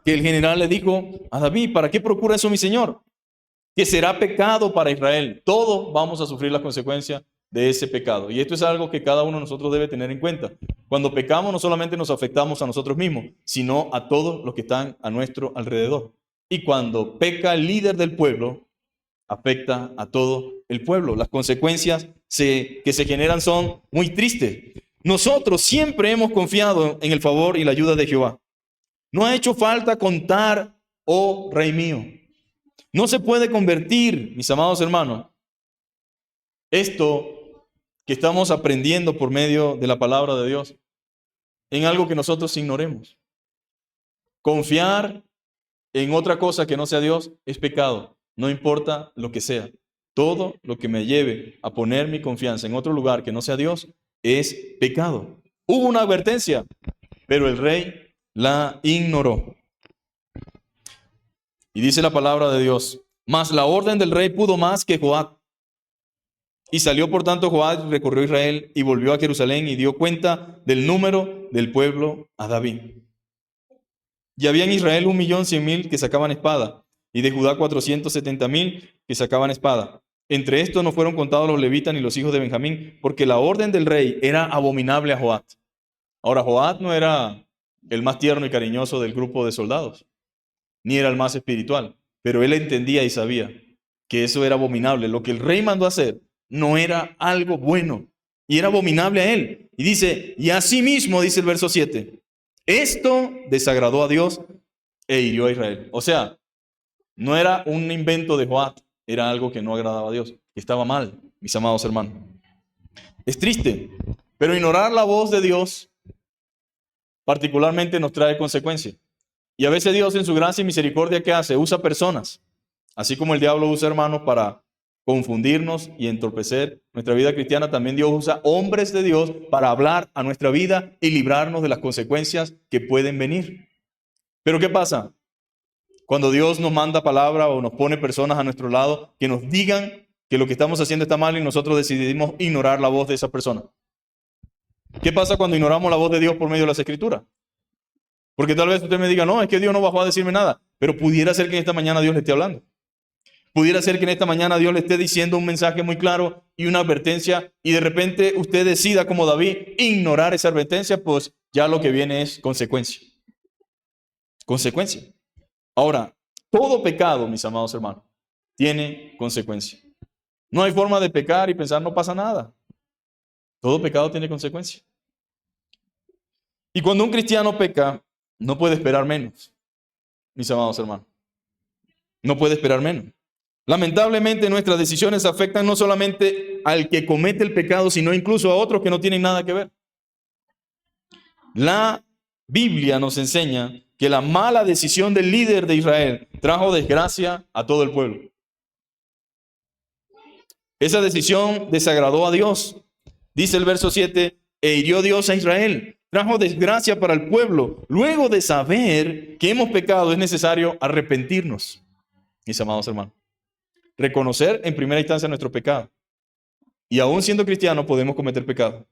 que el general le dijo a David, ¿para qué procura eso mi señor? Que será pecado para Israel. Todos vamos a sufrir las consecuencias de ese pecado. Y esto es algo que cada uno de nosotros debe tener en cuenta. Cuando pecamos no solamente nos afectamos a nosotros mismos, sino a todos los que están a nuestro alrededor. Y cuando peca el líder del pueblo, afecta a todo el pueblo. Las consecuencias que se generan son muy tristes. Nosotros siempre hemos confiado en el favor y la ayuda de Jehová. No ha hecho falta contar, oh Rey mío. No se puede convertir, mis amados hermanos, esto que estamos aprendiendo por medio de la palabra de Dios en algo que nosotros ignoremos. Confiar en otra cosa que no sea Dios es pecado, no importa lo que sea. Todo lo que me lleve a poner mi confianza en otro lugar que no sea Dios es pecado. Hubo una advertencia, pero el rey la ignoró. Y dice la palabra de Dios, mas la orden del rey pudo más que Joab. Y salió por tanto Joab, recorrió Israel y volvió a Jerusalén y dio cuenta del número del pueblo a David. Y había en Israel 1.100.000 que sacaban espada, y de Judá 470.000 que sacaban espada. Entre estos no fueron contados los levitas ni los hijos de Benjamín, porque la orden del rey era abominable a Joab. Ahora, Joab no era el más tierno y cariñoso del grupo de soldados, ni era el más espiritual, pero él entendía y sabía que eso era abominable. Lo que el rey mandó a hacer no era algo bueno y era abominable a él. Y dice, y asimismo, dice el verso 7, esto desagradó a Dios e hirió a Israel. O sea, No era un invento de Joab, era algo que no agradaba a Dios, que estaba mal, mis amados hermanos. Es triste, pero ignorar la voz de Dios particularmente nos trae consecuencias. Y a veces Dios en su gracia y misericordia, ¿qué hace? Usa personas, así como el diablo usa hermanos para confundirnos y entorpecer nuestra vida cristiana. También Dios usa hombres de Dios para hablar a nuestra vida y librarnos de las consecuencias que pueden venir. Pero ¿qué pasa? Cuando Dios nos manda palabra o nos pone personas a nuestro lado que nos digan que lo que estamos haciendo está mal y nosotros decidimos ignorar la voz de esa persona. ¿Qué pasa cuando ignoramos la voz de Dios por medio de las Escrituras? Porque tal vez usted me diga, no, es que Dios no bajó a decirme nada. Pero pudiera ser que en esta mañana Dios le esté hablando. Pudiera ser que en esta mañana Dios le esté diciendo un mensaje muy claro y una advertencia, y de repente usted decida, como David, ignorar esa advertencia, pues ya lo que viene es consecuencia. Consecuencia. Ahora, todo pecado, mis amados hermanos, tiene consecuencia. No hay forma de pecar y pensar no pasa nada. Todo pecado tiene consecuencia. Y cuando un cristiano peca, no puede esperar menos, mis amados hermanos. No puede esperar menos. Lamentablemente nuestras decisiones afectan no solamente al que comete el pecado, sino incluso a otros que no tienen nada que ver. La Biblia nos enseña que la mala decisión del líder de Israel trajo desgracia a todo el pueblo. Esa decisión desagradó a Dios. Dice el verso 7, e hirió Dios a Israel. Trajo desgracia para el pueblo. Luego de saber que hemos pecado, es necesario arrepentirnos, mis amados hermanos. Reconocer en primera instancia nuestro pecado. Y aún siendo cristianos podemos cometer pecado.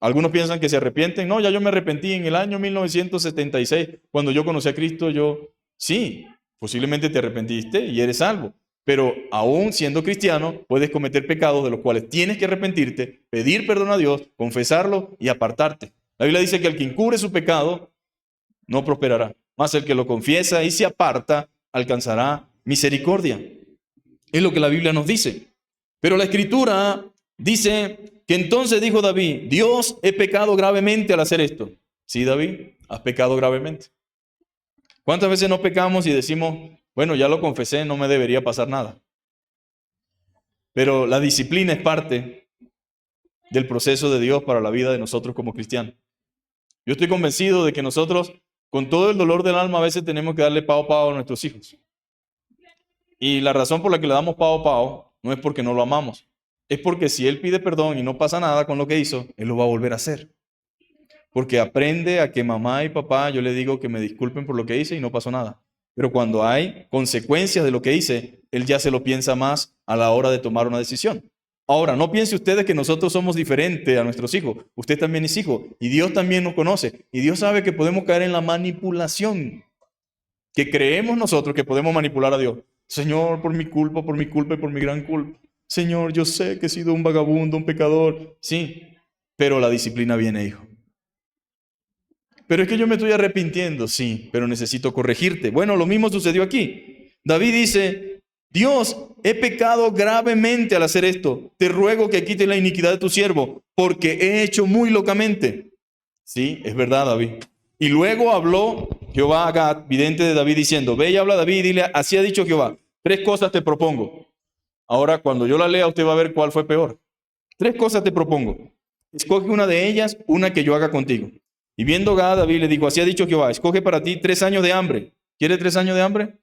Algunos piensan que se arrepienten. No, ya yo me arrepentí en el año 1976. Cuando yo conocí a Cristo, sí, posiblemente te arrepentiste y eres salvo. Pero aún siendo cristiano, puedes cometer pecados de los cuales tienes que arrepentirte, pedir perdón a Dios, confesarlo y apartarte. La Biblia dice que el que encubre su pecado no prosperará. Mas el que lo confiesa y se aparta alcanzará misericordia. Es lo que la Biblia nos dice. Pero la Escritura dice que entonces dijo David, Dios, he pecado gravemente al hacer esto. Sí, David, has pecado gravemente. ¿Cuántas veces no pecamos y decimos, bueno, ya lo confesé, no me debería pasar nada? Pero la disciplina es parte del proceso de Dios para la vida de nosotros como cristianos. Yo estoy convencido de que nosotros, con todo el dolor del alma, a veces tenemos que darle pao a nuestros hijos. Y la razón por la que le damos pao no es porque no lo amamos. Es porque si él pide perdón y no pasa nada con lo que hizo, él lo va a volver a hacer. Porque aprende a que mamá y papá, yo le digo que me disculpen por lo que hice y no pasó nada. Pero cuando hay consecuencias de lo que hice, él ya se lo piensa más a la hora de tomar una decisión. Ahora, no piense ustedes que nosotros somos diferentes a nuestros hijos. Usted también es hijo y Dios también nos conoce. Y Dios sabe que podemos caer en la manipulación, que creemos nosotros que podemos manipular a Dios. Señor, por mi culpa y por mi gran culpa. Señor, yo sé que he sido un vagabundo, un pecador. Sí, pero la disciplina viene, hijo. Pero es que yo me estoy arrepintiendo. Sí, pero necesito corregirte. Bueno, lo mismo sucedió aquí. David dice, Dios, he pecado gravemente al hacer esto. Te ruego que quites la iniquidad de tu siervo, porque he hecho muy locamente. Sí, es verdad, David. Y luego habló Jehová a Gad, vidente de David, diciendo, ve y habla a David y dile, así ha dicho Jehová, 3 cosas te propongo. Ahora, cuando yo la lea, usted va a ver cuál fue peor. 3 cosas te propongo. Escoge una de ellas, una que yo haga contigo. Y viendo Gad, David le dijo, así ha dicho Jehová, escoge para ti 3 años de hambre. ¿Quiere 3 años de hambre?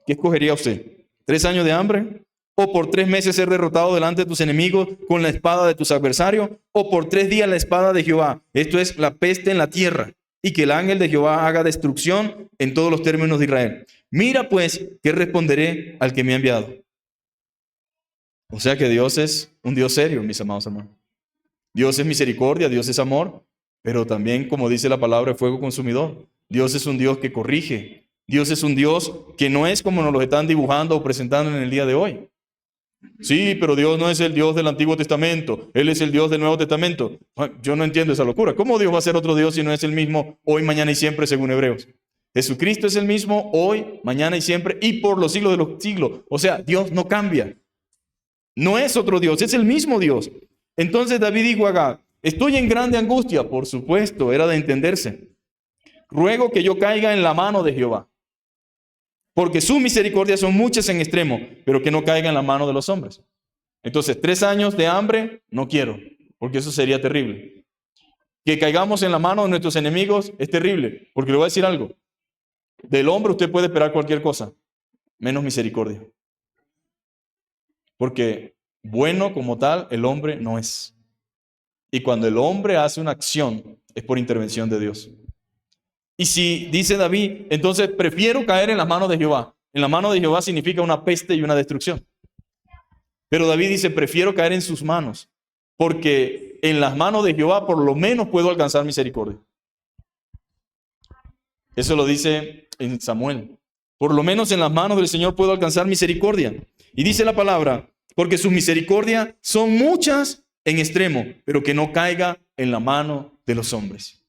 ¿Qué escogería usted? ¿3 años de hambre? ¿O por 3 meses ser derrotado delante de tus enemigos con la espada de tus adversarios? ¿O por 3 días la espada de Jehová? Esto es la peste en la tierra. Y que el ángel de Jehová haga destrucción en todos los términos de Israel. Mira pues, ¿qué responderé al que me ha enviado? O sea que Dios es un Dios serio, mis amados hermanos. Dios es misericordia, Dios es amor, pero también, como dice la palabra, fuego consumidor. Dios es un Dios que corrige. Dios es un Dios que no es como nos lo están dibujando o presentando en el día de hoy. Sí, pero Dios no es el Dios del Antiguo Testamento, Él es el Dios del Nuevo Testamento. Yo no entiendo esa locura. ¿Cómo Dios va a ser otro Dios si no es el mismo hoy, mañana y siempre, según Hebreos? Jesucristo es el mismo hoy, mañana y siempre y por los siglos de los siglos. O sea, Dios no cambia. No es otro Dios, es el mismo Dios. Entonces David dijo a Gad, estoy en grande angustia. Por supuesto, era de entenderse. Ruego que yo caiga en la mano de Jehová. porque sus misericordias son muchas en extremo, pero que no caiga en la mano de los hombres. Entonces, 3 años de hambre, no quiero, porque eso sería terrible. Que caigamos en la mano de nuestros enemigos es terrible, porque le voy a decir algo. Del hombre usted puede esperar cualquier cosa, menos misericordia. Porque bueno como tal, el hombre no es. Y cuando el hombre hace una acción, es por intervención de Dios. Y si dice David, entonces prefiero caer en las manos de Jehová. En la mano de Jehová significa una peste y una destrucción. Pero David dice, prefiero caer en sus manos, porque en las manos de Jehová por lo menos puedo alcanzar misericordia. Eso lo dice en Samuel. Por lo menos en las manos del Señor puedo alcanzar misericordia. Y dice la palabra, porque sus misericordias son muchas en extremo, pero que no caiga en la mano de los hombres.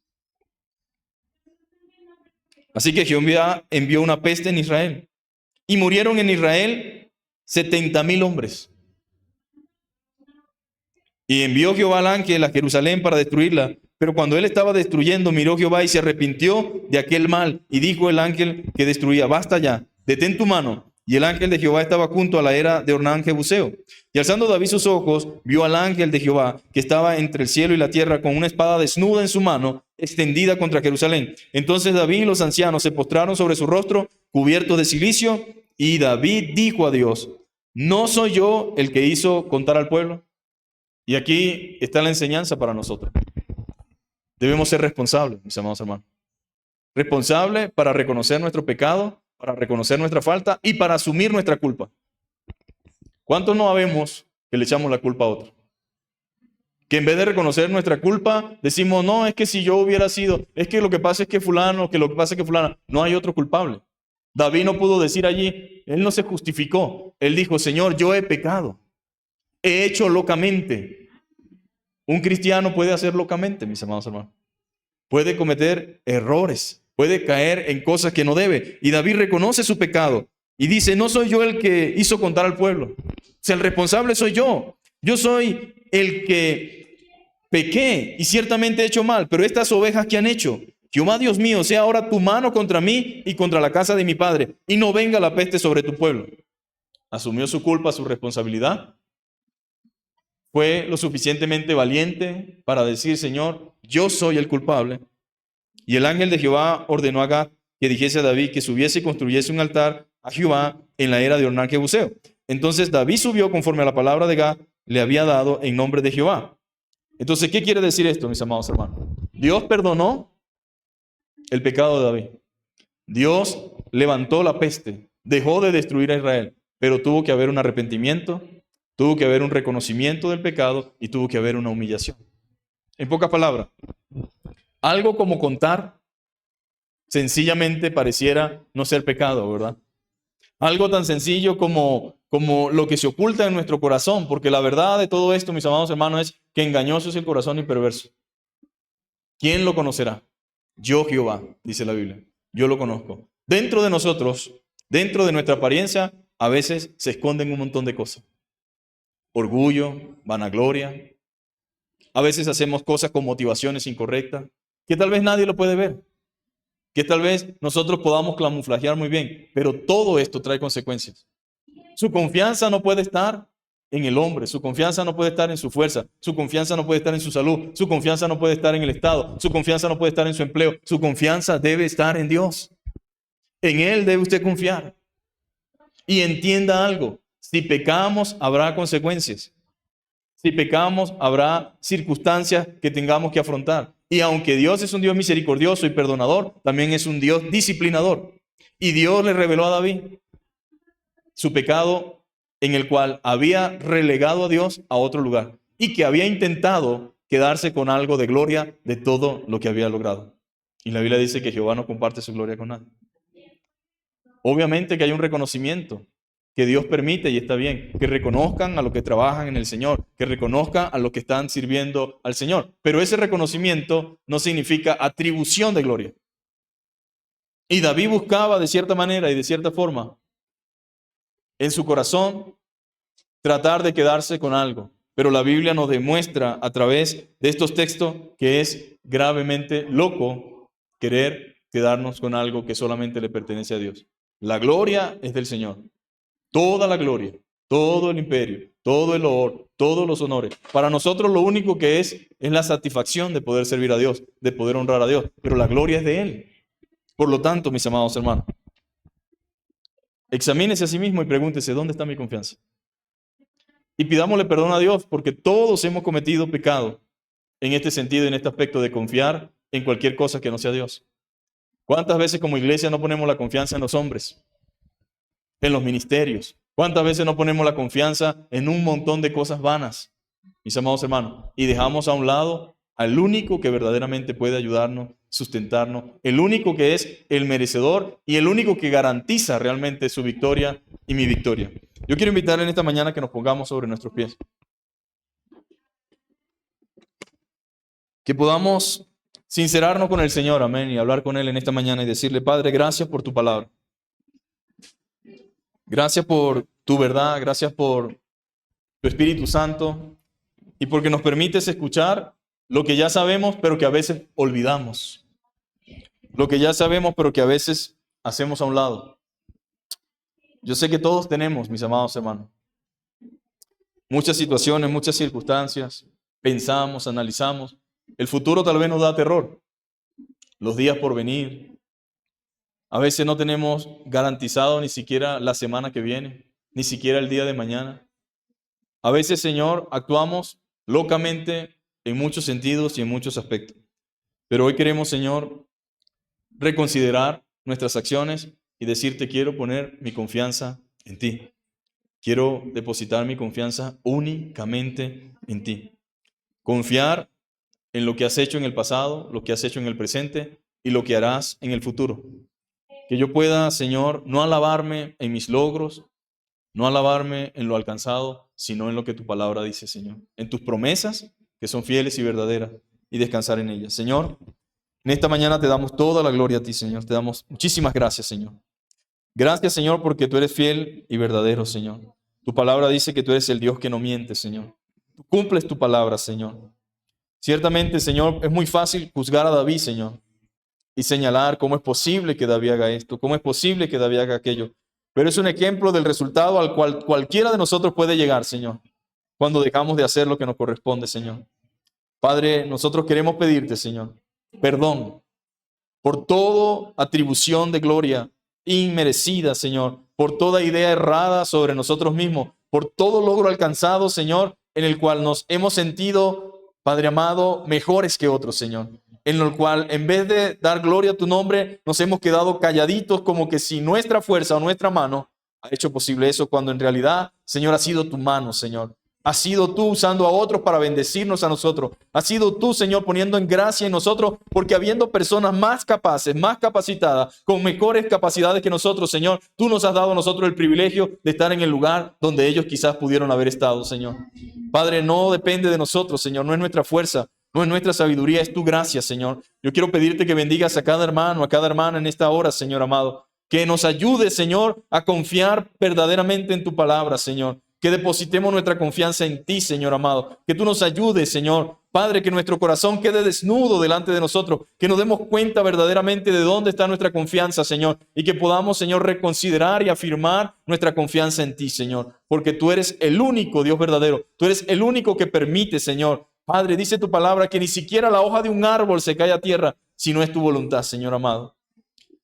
Así que Jehová envió una peste en Israel, y murieron en Israel 70,000 hombres. Y envió Jehová al ángel a Jerusalén para destruirla. Pero cuando él estaba destruyendo, miró Jehová y se arrepintió de aquel mal. Y dijo el ángel que destruía, basta ya, detén tu mano. Y el ángel de Jehová estaba junto a la era de Ornán Jebuseo. Y alzando David sus ojos, vio al ángel de Jehová, que estaba entre el cielo y la tierra, con una espada desnuda en su mano, extendida contra Jerusalén. Entonces David y los ancianos se postraron sobre su rostro, cubiertos de cilicio. Y David dijo a Dios, ¿no soy yo el que hizo contar al pueblo? Y aquí está la enseñanza para nosotros. Debemos ser responsables, mis amados hermanos. Responsables para reconocer nuestro pecado, para reconocer nuestra falta y para asumir nuestra culpa. ¿Cuántos no habemos que le echamos la culpa a otro? Que en vez de reconocer nuestra culpa, decimos, no, es que si yo hubiera sido, es que lo que pasa es que fulano, que lo que pasa es que fulana, no hay otro culpable. David no pudo decir allí, él no se justificó. Él dijo, Señor, yo he pecado. He hecho locamente. Un cristiano puede hacer locamente, mis amados hermanos. Puede cometer errores, puede caer en cosas que no debe. Y David reconoce su pecado y dice, no soy yo el que hizo contar al pueblo. O sea, el responsable soy yo. Yo soy el que pequé y ciertamente he hecho mal, pero estas ovejas que han hecho, Jehová Dios mío, sea ahora tu mano contra mí y contra la casa de mi padre, y no venga la peste sobre tu pueblo. Asumió su culpa, su responsabilidad. Fue lo suficientemente valiente para decir, Señor, yo soy el culpable. Y el ángel de Jehová ordenó a Gad que dijese a David que subiese y construyese un altar a Jehová en la era de Ornán Jebuseo. Entonces David subió conforme a la palabra de Gad le había dado en nombre de Jehová. Entonces, ¿qué quiere decir esto, mis amados hermanos? Dios perdonó el pecado de David. Dios levantó la peste, dejó de destruir a Israel, pero tuvo que haber un arrepentimiento. Tuvo que haber un reconocimiento del pecado y tuvo que haber una humillación. En pocas palabras, algo como contar sencillamente pareciera no ser pecado, ¿verdad? Algo tan sencillo como lo que se oculta en nuestro corazón, porque la verdad de todo esto, mis amados hermanos, es que engañoso es el corazón y perverso. ¿Quién lo conocerá? Yo, Jehová, dice la Biblia. Yo lo conozco. Dentro de nosotros, dentro de nuestra apariencia, a veces se esconden un montón de cosas. Orgullo, vanagloria. A veces hacemos cosas con motivaciones incorrectas, que tal vez nadie lo puede ver, que tal vez nosotros podamos camuflajear muy bien, pero todo esto trae consecuencias. Su confianza no puede estar en el hombre, su confianza no puede estar en su fuerza, su confianza no puede estar en su salud, su confianza no puede estar en el Estado, su confianza no puede estar en su empleo, su confianza debe estar en Dios. En Él debe usted confiar. Y entienda algo. Si pecamos, habrá consecuencias. Si pecamos, habrá circunstancias que tengamos que afrontar. Y aunque Dios es un Dios misericordioso y perdonador, también es un Dios disciplinador. Y Dios le reveló a David su pecado en el cual había relegado a Dios a otro lugar y que había intentado quedarse con algo de gloria de todo lo que había logrado. Y la Biblia dice que Jehová no comparte su gloria con nadie. Obviamente que hay un reconocimiento que Dios permite y está bien, que reconozcan a los que trabajan en el Señor, que reconozcan a los que están sirviendo al Señor. Pero ese reconocimiento no significa atribución de gloria. Y David buscaba de cierta manera y de cierta forma en su corazón tratar de quedarse con algo. Pero la Biblia nos demuestra a través de estos textos que es gravemente loco querer quedarnos con algo que solamente le pertenece a Dios. La gloria es del Señor. Toda la gloria, todo el imperio, todo el honor, todos los honores. Para nosotros lo único que es la satisfacción de poder servir a Dios, de poder honrar a Dios. Pero la gloria es de Él. Por lo tanto, mis amados hermanos, examínese a sí mismo y pregúntese, ¿dónde está mi confianza? Y pidámosle perdón a Dios porque todos hemos cometido pecado en este sentido, en este aspecto de confiar en cualquier cosa que no sea Dios. ¿Cuántas veces como iglesia no ponemos la confianza en los hombres, en los ministerios? ¿Cuántas veces no ponemos la confianza en un montón de cosas vanas, mis amados hermanos? Y dejamos a un lado al único que verdaderamente puede ayudarnos, sustentarnos, el único que es el merecedor y el único que garantiza realmente su victoria y mi victoria. Yo quiero invitarle en esta mañana que nos pongamos sobre nuestros pies. Que podamos sincerarnos con el Señor, amén, y hablar con Él en esta mañana y decirle, Padre, gracias por tu palabra. Gracias por tu verdad, gracias por tu Espíritu Santo y porque nos permites escuchar lo que ya sabemos, pero que a veces olvidamos. Lo que ya sabemos, pero que a veces hacemos a un lado. Yo sé que todos tenemos, mis amados hermanos, muchas situaciones, muchas circunstancias. Pensamos, analizamos. El futuro tal vez nos da terror. Los días por venir. A veces no tenemos garantizado ni siquiera la semana que viene, ni siquiera el día de mañana. A veces, Señor, actuamos locamente en muchos sentidos y en muchos aspectos. Pero hoy queremos, Señor, reconsiderar nuestras acciones y decirte, quiero poner mi confianza en ti. Quiero depositar mi confianza únicamente en ti. Confiar en lo que has hecho en el pasado, lo que has hecho en el presente y lo que harás en el futuro. Que yo pueda, Señor, no alabarme en mis logros, no alabarme en lo alcanzado, sino en lo que tu palabra dice, Señor. En tus promesas, que son fieles y verdaderas, y descansar en ellas. Señor, en esta mañana te damos toda la gloria a ti, Señor. Te damos muchísimas gracias, Señor. Gracias, Señor, porque tú eres fiel y verdadero, Señor. Tu palabra dice que tú eres el Dios que no miente, Señor. Tú cumples tu palabra, Señor. Ciertamente, Señor, es muy fácil juzgar a David, Señor, y señalar cómo es posible que David haga esto, cómo es posible que David haga aquello. Pero es un ejemplo del resultado al cual cualquiera de nosotros puede llegar, Señor, cuando dejamos de hacer lo que nos corresponde, Señor. Padre, nosotros queremos pedirte, Señor, perdón por toda atribución de gloria inmerecida, Señor, por toda idea errada sobre nosotros mismos, por todo logro alcanzado, Señor, en el cual nos hemos sentido, Padre amado, mejores que otros, Señor. En el cual, en vez de dar gloria a tu nombre, nos hemos quedado calladitos como que si nuestra fuerza o nuestra mano ha hecho posible eso, cuando en realidad, Señor, ha sido tu mano, Señor. Has sido tú usando a otros para bendecirnos a nosotros. Has sido tú, Señor, poniendo en gracia en nosotros, porque habiendo personas más capaces, más capacitadas, con mejores capacidades que nosotros, Señor, tú nos has dado a nosotros el privilegio de estar en el lugar donde ellos quizás pudieron haber estado, Señor. Padre, no depende de nosotros, Señor, no es nuestra fuerza, no es nuestra sabiduría, es tu gracia, Señor. Yo quiero pedirte que bendigas a cada hermano, a cada hermana en esta hora, Señor amado. Que nos ayude, Señor, a confiar verdaderamente en tu palabra, Señor. Que depositemos nuestra confianza en ti, Señor amado. Que tú nos ayudes, Señor. Padre, que nuestro corazón quede desnudo delante de nosotros. Que nos demos cuenta verdaderamente de dónde está nuestra confianza, Señor. Y que podamos, Señor, reconsiderar y afirmar nuestra confianza en ti, Señor. Porque tú eres el único Dios verdadero. Tú eres el único que permite, Señor. Padre, dice tu palabra que ni siquiera la hoja de un árbol se cae a tierra si no es tu voluntad, Señor amado.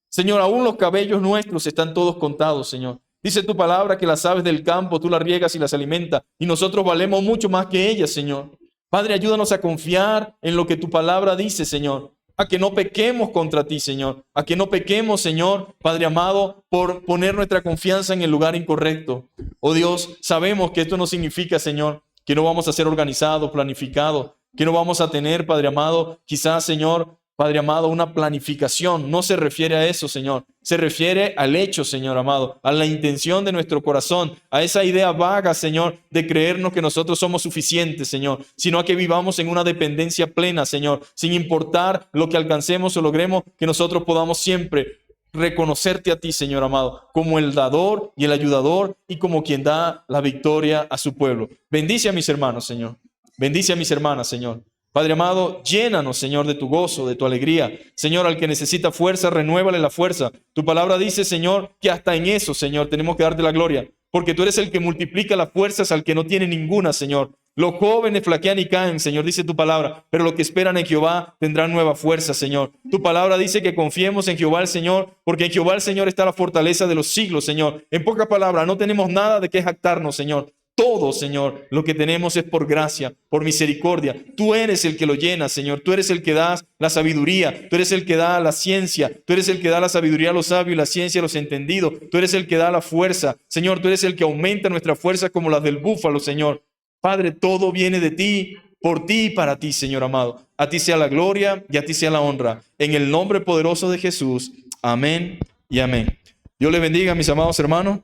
Señor, aún los cabellos nuestros están todos contados, Señor. Dice tu palabra que las aves del campo tú las riegas y las alimentas y nosotros valemos mucho más que ellas, Señor. Padre, ayúdanos a confiar en lo que tu palabra dice, Señor. A que no pequemos contra ti, Señor. A que no pequemos, Señor, Padre amado, por poner nuestra confianza en el lugar incorrecto. Oh Dios, sabemos que esto no significa, Señor, que no vamos a ser organizados, planificados, que no vamos a tener, Padre amado, quizás, Señor, Padre amado, una planificación. No se refiere a eso, Señor. Se refiere al hecho, Señor amado, a la intención de nuestro corazón, a esa idea vaga, Señor, de creernos que nosotros somos suficientes, Señor, sino a que vivamos en una dependencia plena, Señor, sin importar lo que alcancemos o logremos, que nosotros podamos siempre reconocerte a ti, Señor amado, como el dador y el ayudador y como quien da la victoria a su pueblo. Bendice a mis hermanos, Señor. Bendice a mis hermanas, Señor. Padre amado, llénanos, Señor, de tu gozo, de tu alegría. Señor, al que necesita fuerza, renuévale la fuerza. Tu palabra dice, Señor, que hasta en eso, Señor, tenemos que darte la gloria, porque tú eres el que multiplica las fuerzas al que no tiene ninguna, Señor. Los jóvenes flaquean y caen, Señor, dice tu palabra, pero los que esperan en Jehová tendrán nueva fuerza, Señor. Tu palabra dice que confiemos en Jehová el Señor, porque en Jehová el Señor está la fortaleza de los siglos, Señor. En pocas palabras, no tenemos nada de qué jactarnos, Señor. Todo, Señor, lo que tenemos es por gracia, por misericordia. Tú eres el que lo llena, Señor. Tú eres el que das la sabiduría. Tú eres el que da la ciencia. Tú eres el que da la sabiduría a los sabios y la ciencia a los entendidos. Tú eres el que da la fuerza. Señor, tú eres el que aumenta nuestra fuerza como las del búfalo, Señor. Padre, todo viene de ti, por ti y para ti, Señor amado. A ti sea la gloria y a ti sea la honra. En el nombre poderoso de Jesús. Amén y amén. Dios les bendiga, mis amados hermanos.